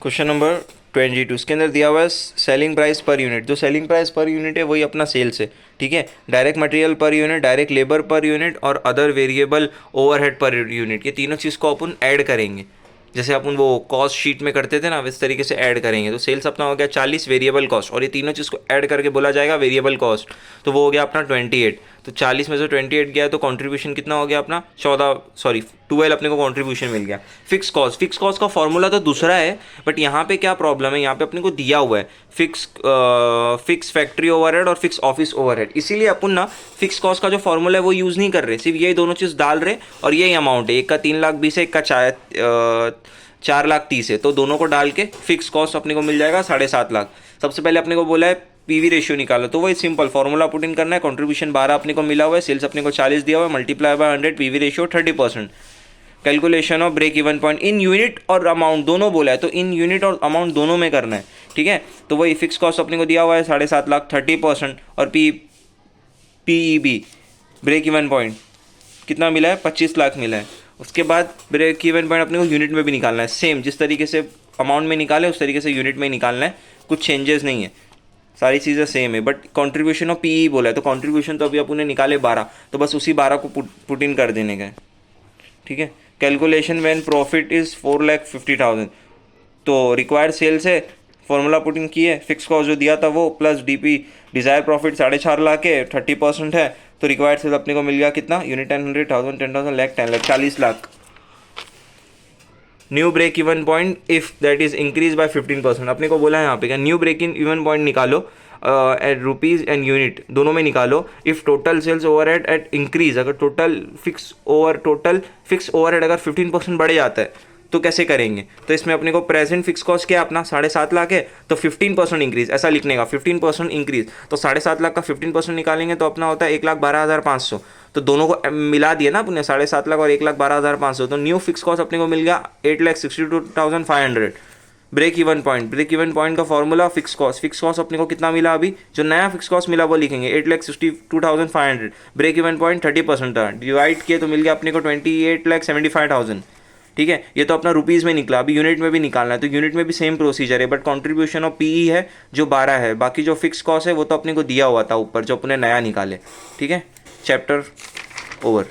Question number 22, इसके अंदर दिया हुआ है सेलिंग प्राइस पर यूनिट। जो सेलिंग प्राइस पर यूनिट है वही अपना सेल्स है, ठीक है। Direct material per unit, direct labour per unit और other variable overhead per unit, ये तीनों चीज़ को अपन ऐड करेंगे। जैसे अपन वो कॉस्ट शीट में करते थे ना, इस तरीके से ऐड करेंगे। तो सेल्स अपना हो गया 40, वेरिएबल कॉस्ट, और ये तीनों चीज़ को ऐड करके बोला जाएगा वेरिएबल कॉस्ट, तो वो हो गया अपना 28। तो 40 में से 28 गया तो कंट्रीब्यूशन कितना हो गया अपना 12 अपने को कंट्रीब्यूशन मिल गया। फिक्स कॉस्ट का फॉर्मूला तो दूसरा है, बट यहाँ पे क्या प्रॉब्लम है, यहाँ पे अपने को दिया हुआ है फिक्स फैक्ट्री ओवरहेड और फिक्स ऑफिस ओवरहेड, इसीलिए अपन ना फिक्स कॉस्ट का जो फॉर्मूला है वो यूज़ नहीं कर रहे, सिर्फ ये दोनों चीज़ डाल रहे और यही अमाउंट है, एक का 3,20,000 है, एक का 4,30,000 है, तो दोनों को डाल के फिक्स कॉस्ट अपने को मिल जाएगा 7,50,000। सबसे पहले अपने को बोला है पीवी रेशियो निकालो, तो वही सिंपल फॉर्मूला पुट इन करना है। कंट्रीब्यूशन 12 अपने को मिला हुआ है, सेल्स अपने को 40 दिया हुआ है, multiply by 100, PV ratio 30%। Calculation of break even point in unit और अमाउंट दोनों बोला है, तो इन यूनिट और अमाउंट दोनों में करना है, ठीक है। तो वही फिक्स कॉस्ट अपने को दिया हुआ है 7,50,000, 30%, और पीईबी ब्रेक इवन पॉइंट कितना मिला है, 25,00,000 मिला है। उसके बाद ब्रेक इवन पॉइंट अपने को यूनिट में भी निकालना है, सेम जिस तरीके से अमाउंट में निकाले उस तरीके से यूनिट में निकालना है, कुछ चेंजेस नहीं है, सारी चीज़ें सेम है। बट कंट्रीब्यूशन ऑफ पीई बोला है, तो कंट्रीब्यूशन तो अभी अपन ने निकाले 12, तो बस उसी 12 को पुट इन कर देने का है, ठीक है। कैलकुलेशन व्हेन प्रॉफिट इज़ 4,50,000, तो रिक्वायर्ड सेल्स है, फॉर्मूला पुट इन किए, फिक्स कॉस्ट जो दिया था वो, प्लस डीपी डिज़ायर प्रॉफिट 4,50,000 के 30% है, तो रिक्वायर्ड सेल्स अपने को मिल गया कितना, unit 10,000, 10,000, lakh 10,00,000, 40,00,000। New break even point if that is increase by 15%, अपने को बोला है यहाँ पे क्या, न्यू ब्रेक इवन पॉइंट निकालो एट रुपीज़ एंड यूनिट दोनों में निकालो। If total sales overhead at increase, अगर टोटल फिक्स ओवरहेड अगर 15% बढ़ जाता है तो कैसे करेंगे, तो इसमें अपने को प्रेजेंट फिक्स कॉस्ट क्या अपना 7,50,000 है, तो 15% इंक्रीज ऐसा लिखने का, 15% इंक्रीज, तो 7,50,000 का 15% निकालेंगे तो अपना होता है 1,12,500, तो दोनों को मिला दिया ना अपने 7,50,000 और 1,12,500, तो न्यू फिक्स कॉस्ट अपने को मिल गया 8,62,500। ब्रेक इवन पॉइंट का फॉर्मूला फिक्स कॉस्ट अपने को कितना मिला, अभी जो नया फिक्स कॉस्ट मिला वो लिखेंगे 8,62,500। ब्रेक इवन पॉइंट 30% था, डिवाइड किए तो मिल गया अपने को 28,75,000, ठीक है। ये तो अपना रुपीज़ में निकला, अभी यूनिट में भी निकालना है, तो यूनिट में भी सेम प्रोसीजर है, बट कंट्रीब्यूशन ऑफ पीई है जो 12 है, बाकी जो फिक्स कॉस्ट है वो तो अपने को दिया हुआ था ऊपर जो अपने नया निकाले, ठीक है। Chapter over.